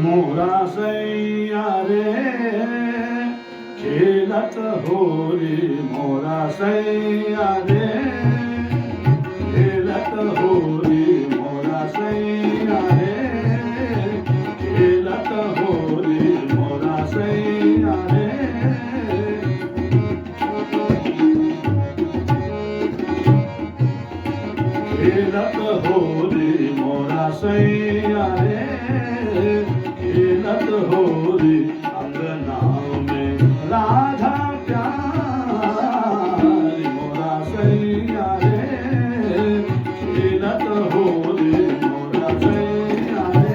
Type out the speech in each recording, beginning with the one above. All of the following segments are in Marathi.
मोरा सैया रे खेलत होरी, मोरा सैया रे खेलत होरी, मोरा सैया रे खेलत होरी, मोरा सैया रे खेलत होरी, मोरा सैया रे खेलत होरी, अंगना में राधा प्यारी, मोरा सैया रे खेलत होरी, मोरा सैया रे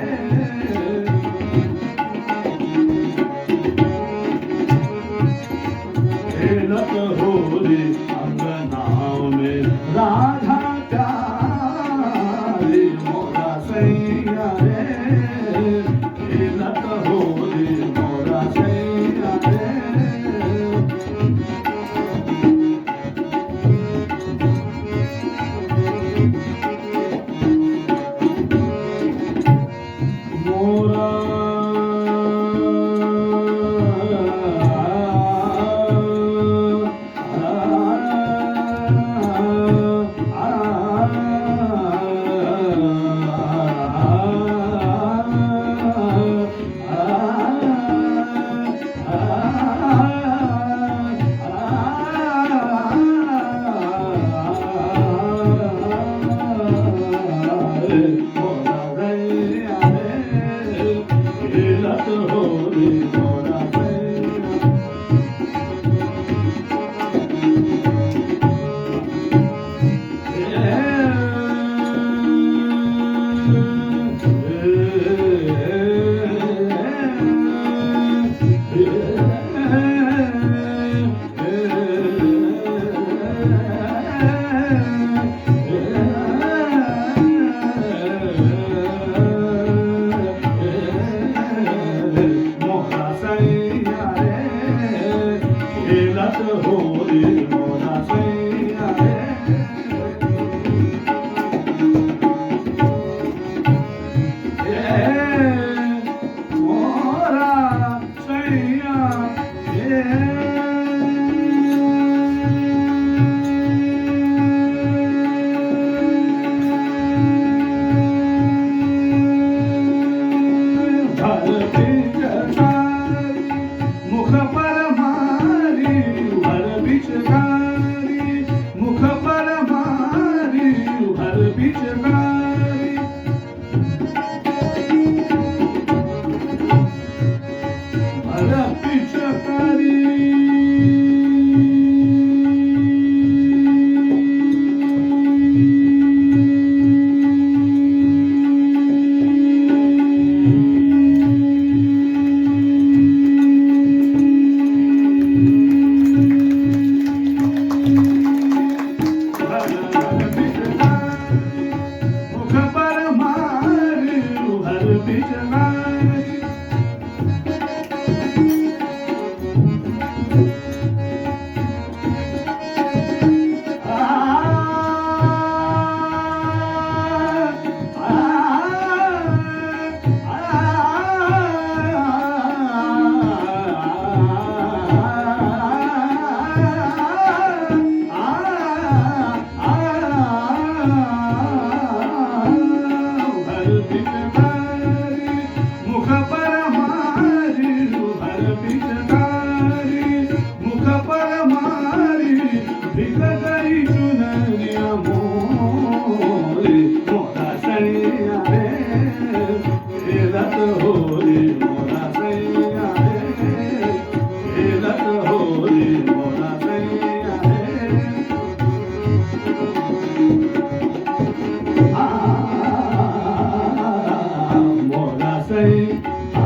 खेलत होरी, अंगना में राधा प्यारी, मोरा सैया रे खेलत होरी, मोरा मोरा सैया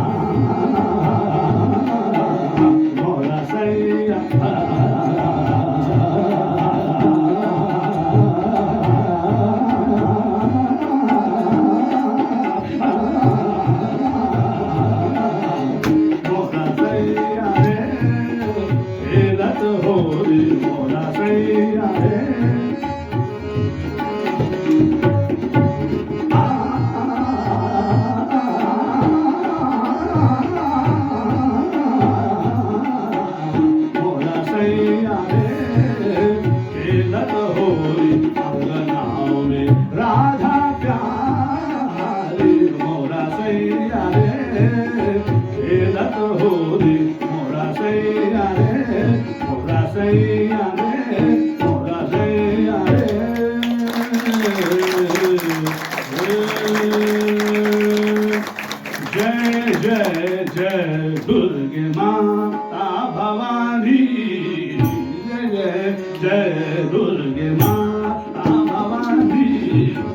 मोरा सैया मोरा सैया रे खेलत होरी मोरा सैया रे खेलत होरी अंगनाओं में राधा प्यारी मोरा सैया रे खेलत होरी मोरा सैया रे मोरा सैया रे मोरा सैया रे जय जय जय दुर्गे माता भवानी जय जय दुर्गे माता भवानी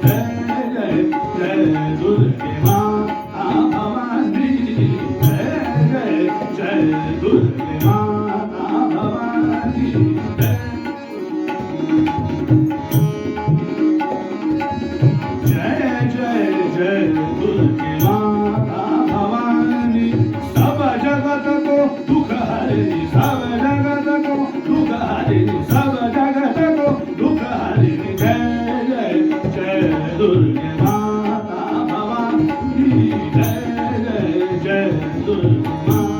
जय जय जय दुर्गे माता भवानी जय जय जय दुर्गे माता भवानी जय जय जय दुर्गे माता भवानी सब जगत को दुख हरिणी सब जगत को दुख हरिणी सब जगत को दुख हरिणी जय जय जय दुर्गे माता भवानी जय जय जय दुर्गे माता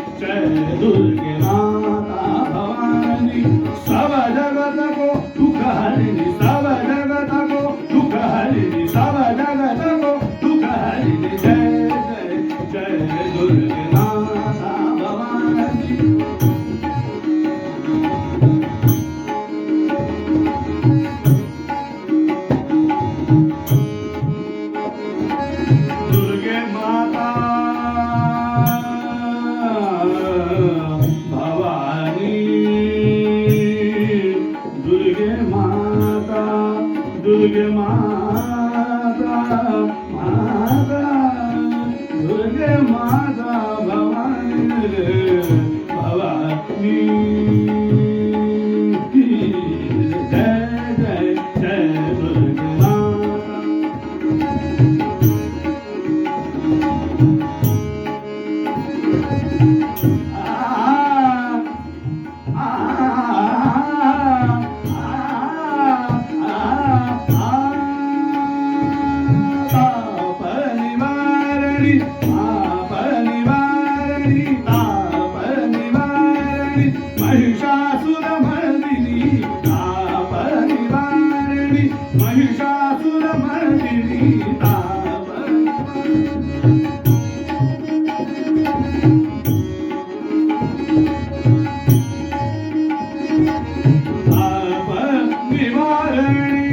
दुर्गे माता भवानी सब जगत को दुख हरिणी सब जगत को दुख हरिणी सब जगत को दुख हरिणी जय जय जय दुर्गे माता भवानी दुर्गे माता दुर्गे माता माता दुर्गे माता भवानी भवानी जय जय जय दुर्गे माता महिषासुरमर्दिनी ताप निवारिणी महिषासुरमर्दिनी ताप निवारिणी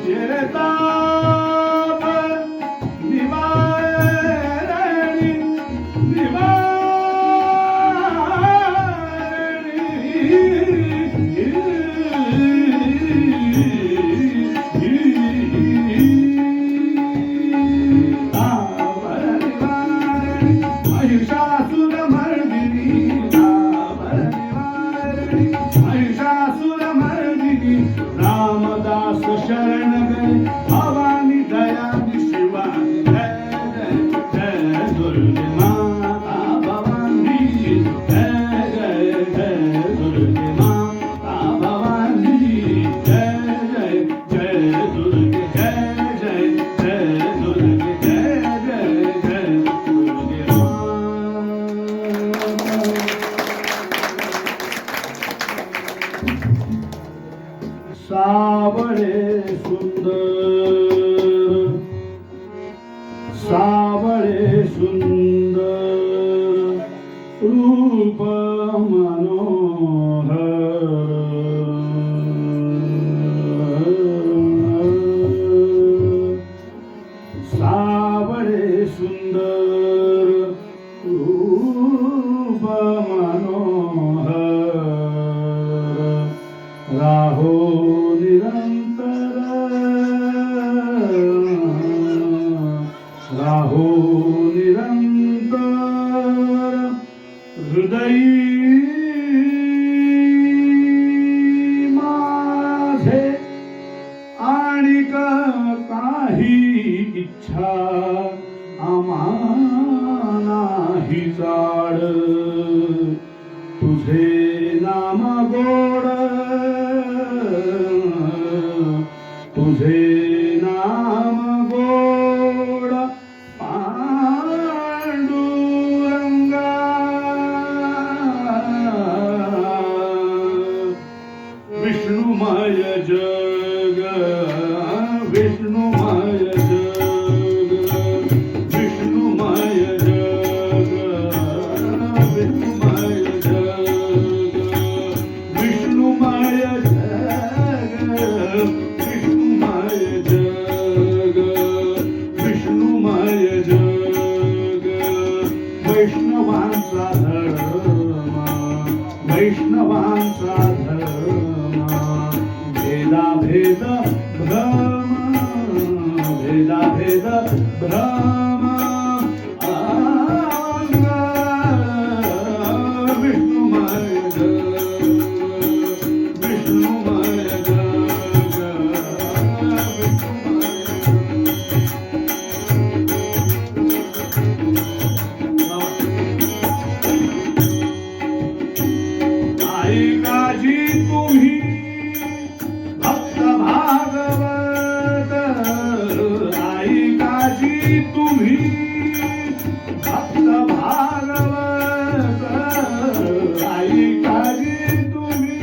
तेरे ताप निवारिणी महिषासुरमर्दिनी रामदास शरण गए भवानी दयानी शिवानी जय जय जय दुर्गे माता भवानी जय जय जय दुर्गे माता भवानी जय जय जय दुर्गे जय जय जय दुर्गे जय जय जय दुर्गे माता सावळे सुंदर, सावळे सुंदर रूप मनोहर, सावळे सुंदर रूप मनोहर, राहो निरंतर, राहो निरंतर हृदयी माझे आणिक काही इच्छा आम्हा नाही जाड, तुझे नाम गोड, तुझे नाम गोड पांडुरंगा, विष्णुमय जग, विष्णुमय जग, विष्णुमय जग, विष्णुमय जग, विष्णुमय जग, विष्णुमय जग, विष्णुमय जग, वैष्णवांचा धर्म, वैष्णवांचा धर्म, भेदा भेद भ्रम, भेदा भेद भ्रम, विष्णुमय जग, विष्णुमय जग, ऐकाजी तुम्ही भक्त भागवत, ऐकाजी तुम्ही भक्त भागवत, ऐकाजी तुम्ही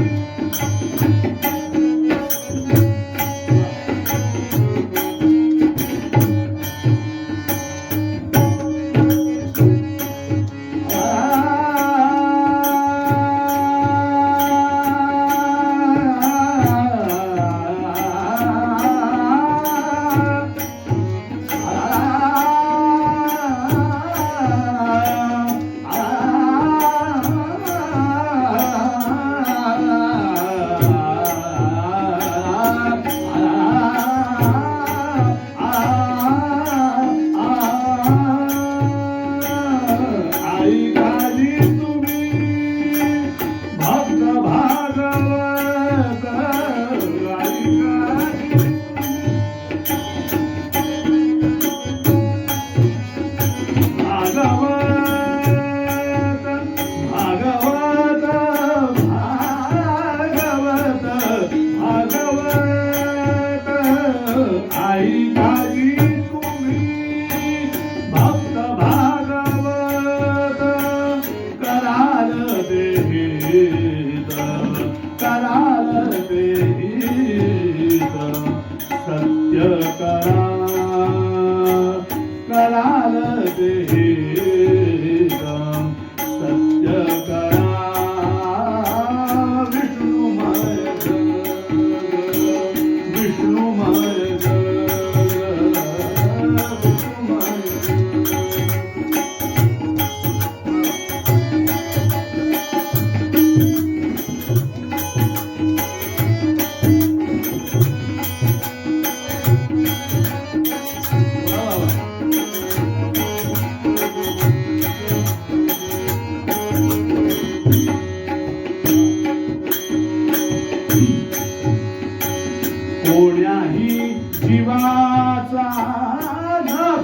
कोण्याही जीवाचा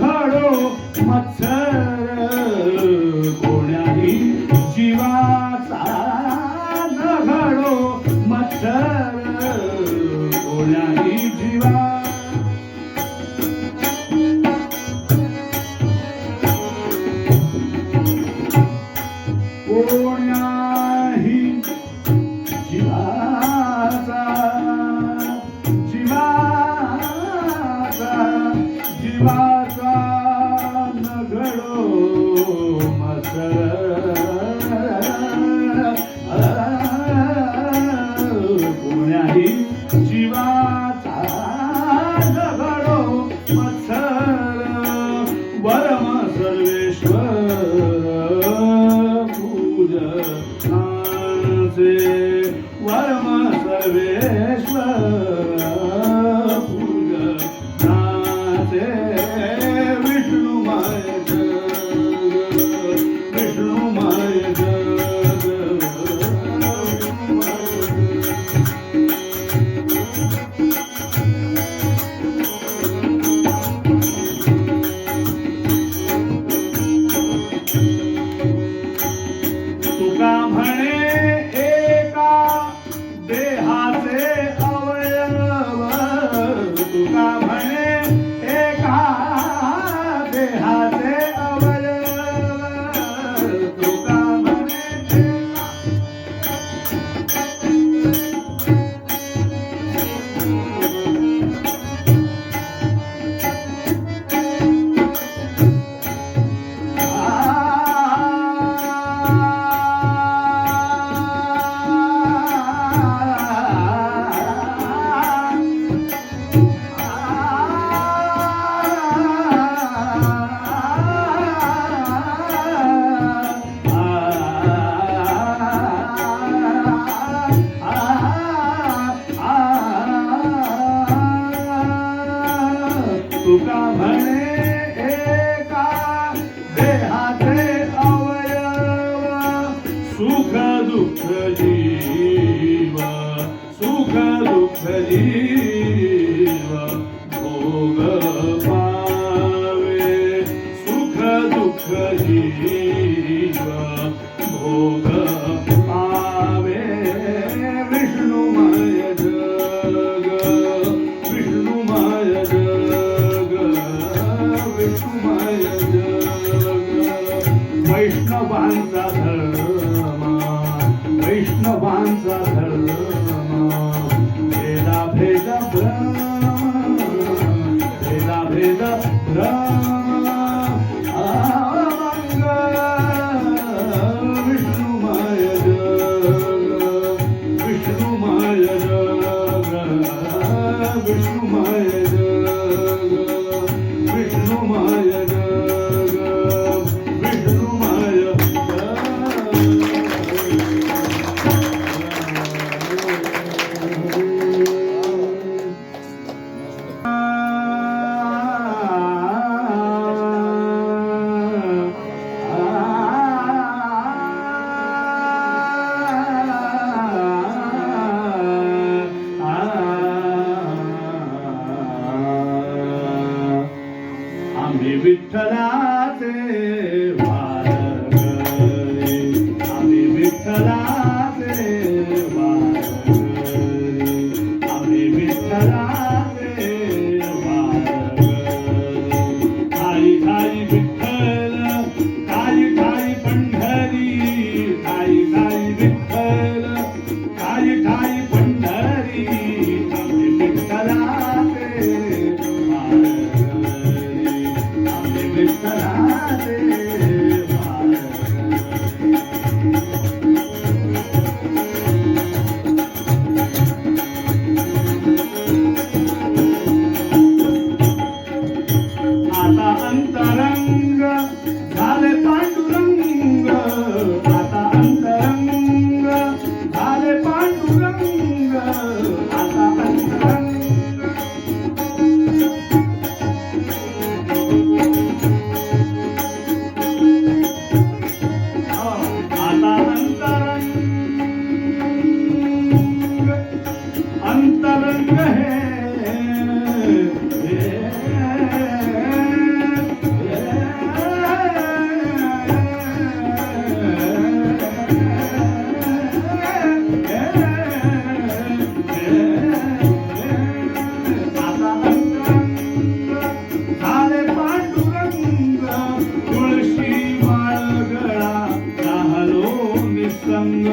घडो मत्सर, कोण्याही जीवाचा घडो मत्सर, कोण्याही जीवा कोण्याही जीवाचा पाण्याही जीवाचा दगडो मत्सर वरम सर्वेश्वर पूजनाचे वरम सर्वेश्वर पूजनाचे विष्णुमय जग विष्णुमय जग तुका म्हणे एका देहाचे अवयव तुका म्हणे एका देहाचे अवयव तुका म्हणे तुका म्हणे एका देहाचे अवयव सुख दुःख जीव सुख दुःख जीव भोग पावे सुख दुःख जीव भोग पावे विष्णुमय जग विष्णुमय जग विष्णुमय जग वैष्णवांचा धर्म वैष्णवांचा धर्म भेदा भेद भ्रम भेदा भेद भ्रम अमंग विष्णुमय जग विष्णुमय जग विष्णुमय जग विष्णुमय जग विष्णुमय आम्ही विठ्ठलाचे वारकरी आम्ही विठ्ठलाचे वारकरी आम्ही विठ्ठलाचे वारकरी ठाई ठाई विठ्ठल ठाई ठाई पंढरी ठाई ठाई विठ्ठल ठाई ठाई पंढरी आम्ही विठ्ठलाचे वारकरी विठ्ठलाचे आता अंतरंग झाले पांडुरंग आता अंतरंग झाले पांडुरंग आता अंतरंग अंतरंग है झाले पांडुरंग तुळशी माळ गळा राहलो निसंग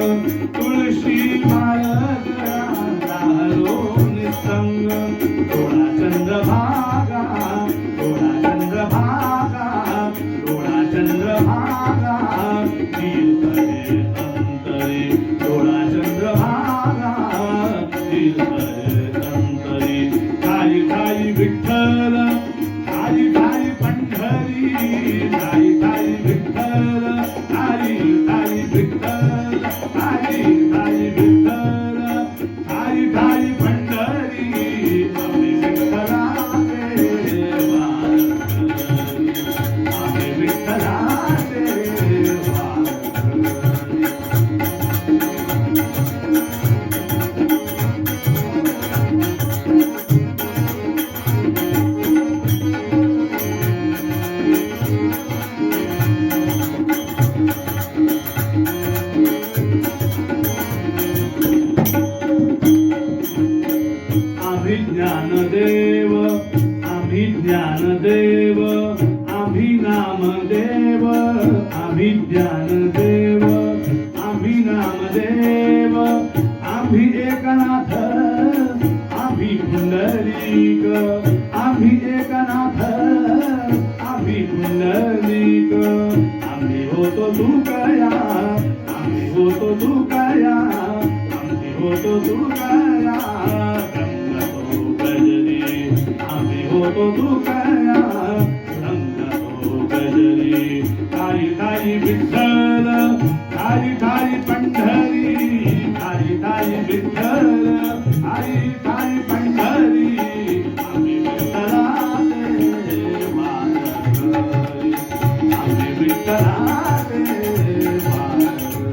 तुळशी माळ गळा राहलो निसंग डोळा चंद्रभागा डोळा चंद्रभागा डोळा चंद्रभागा अंतरे डोळा चंद्रभागा अंतरी ठाई ठाई विठ्ठल ठाई ठाई पंढरी ठाई ठाई विठ्ठल ठाई ठाई विठ्ठल ठाई ठाई विठ्ठल ठाई ठाई पंढरी आम्ही विठ्ठलाचे वारकरी आम्ही विठ्ठलाचे ज्ञानदेव आम्ही ज्ञानदेव आम्ही नामदेव आम्ही ज्ञानदेव आम्ही नामदेव आम्ही एकनाथ आम्ही पुंडलिक आम्ही एकनाथ आम्ही पुंडलिक आम्ही होतो तुकया आम्ही होतो तुकया आम्ही होतो तुकया होतो तुकया संगतो गजरी ठाई ठाई विठ्ठल ठाई ठाई पंढरी ठाई ठाई विठ्ठल ठाई ठाई पंढरी आम्ही विठ्ठलाचे वारकरी आम्ही विठ्ठलाचे वारकरी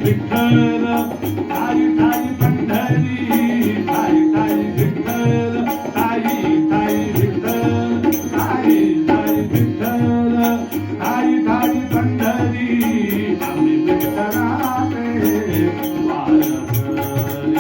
विठ्ठल ठाई ठाई पंढरी ठाई ठाई विठ्ठल ठाई ठाई विठ्ठल ठाई ठाई विठ्ठल ठाई ठाई पंढरी आम्ही विठ्ठलाचे वारकरी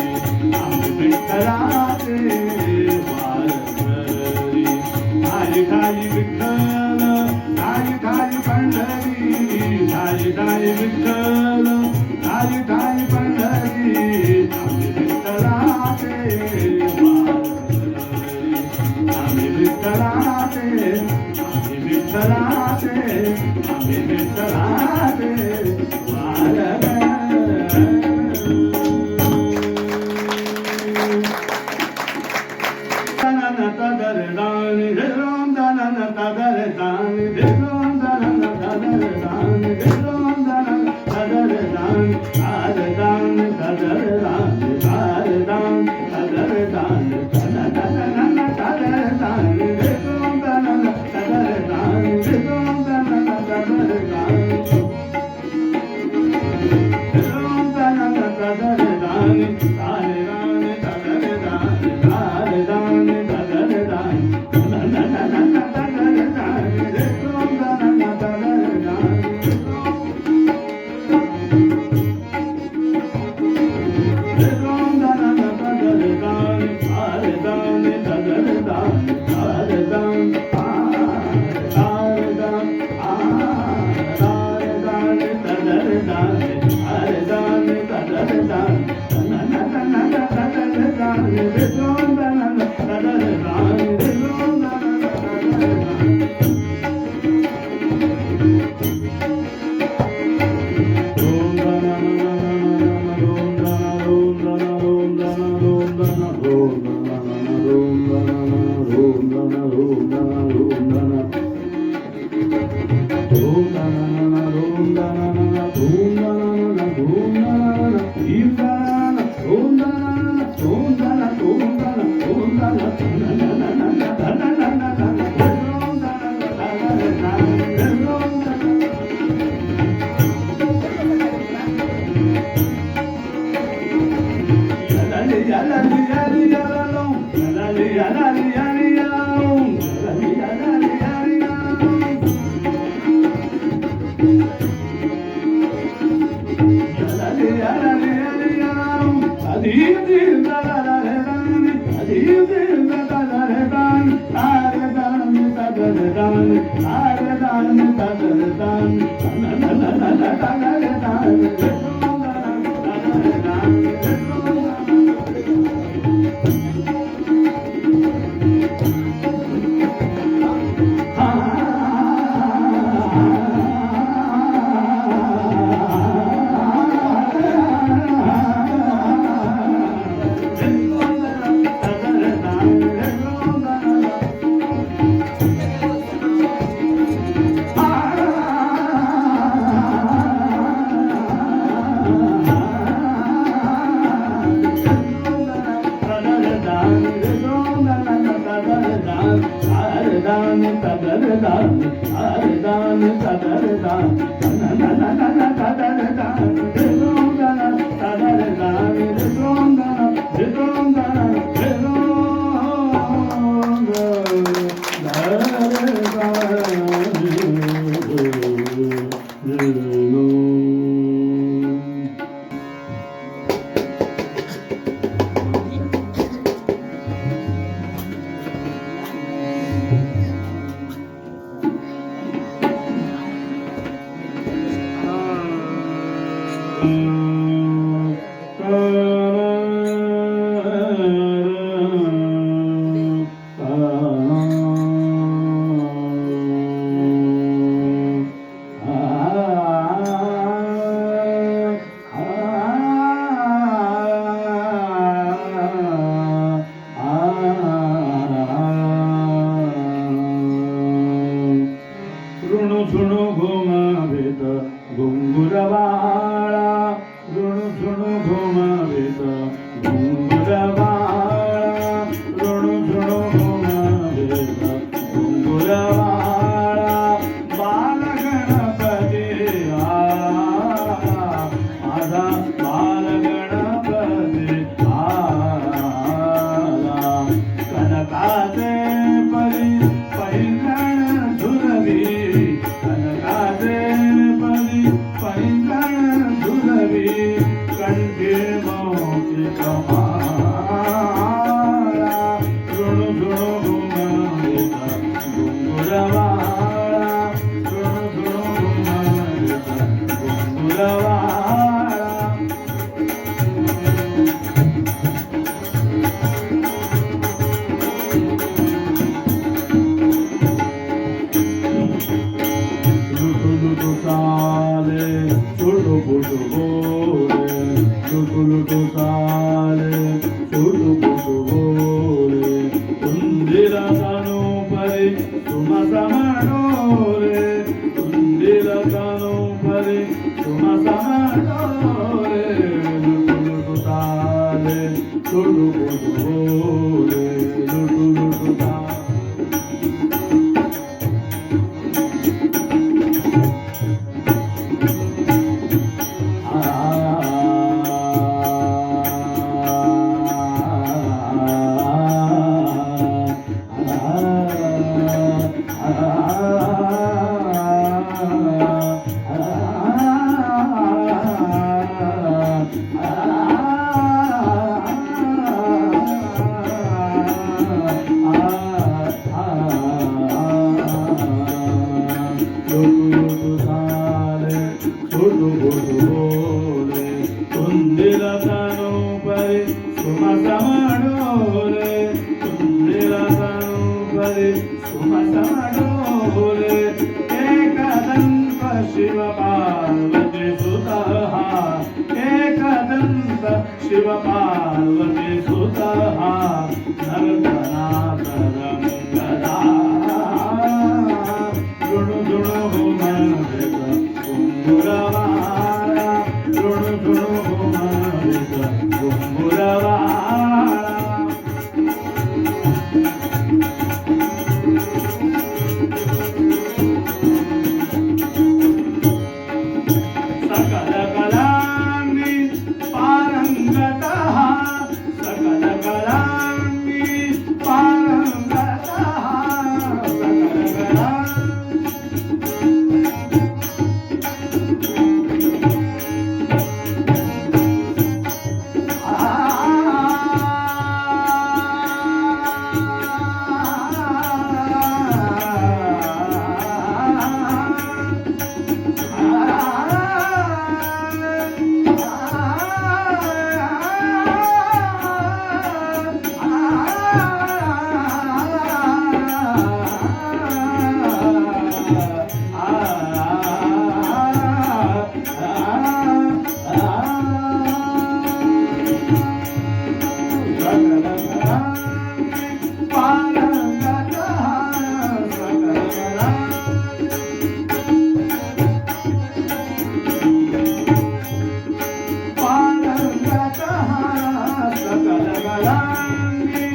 सकल कलांगी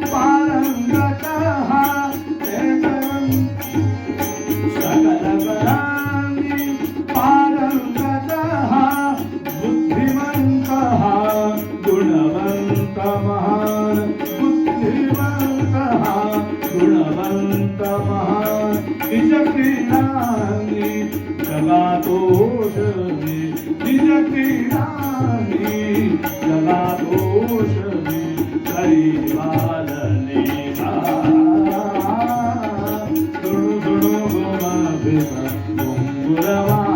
पारंगत हा सकल कलांगी पारंगत हा बुद्धिमंत हा गुणवंत महान बुद्धिमंत हा गुणवंत महान निज क्रीडांगी जगातोषवी निज क्रीडांगी जगातोषवी परिपालने दुणु दुणु गोमाभित गुंगुरवाळा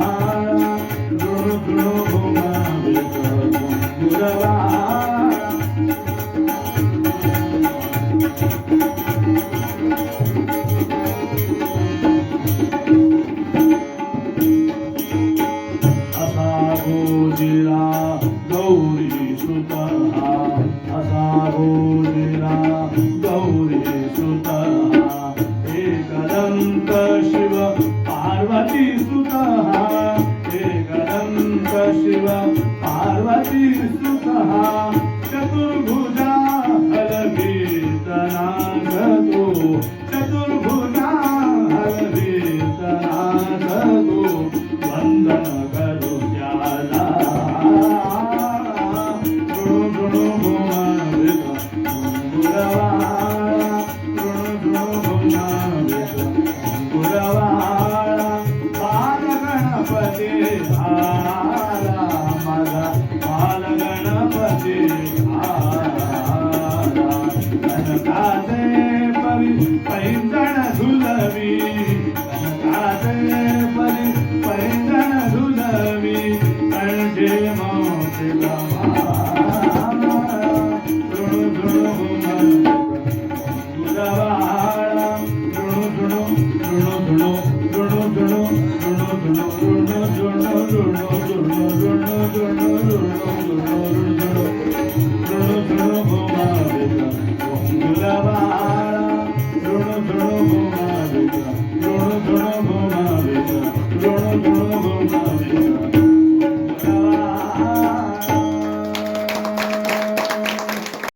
दुणु दुणु गोमाभित गुंगुरवाळा गोजिरा गौरी सुतहा असा गोजिरा गौरी सुतहा एकदंत शिव पार्वती सुतहा एकदंत शिव पार्वती सुतहा चतुर्भुजा हलकीर्तनागतो चतुर्भुजा हलकीर्तनागतो वंदन करो बालगणपती आला माझा बालगणपती आला कनकाचे परी पैंजण झुलवी कनकाचे परी पैंजण झुलवी कंठे मोठे Gula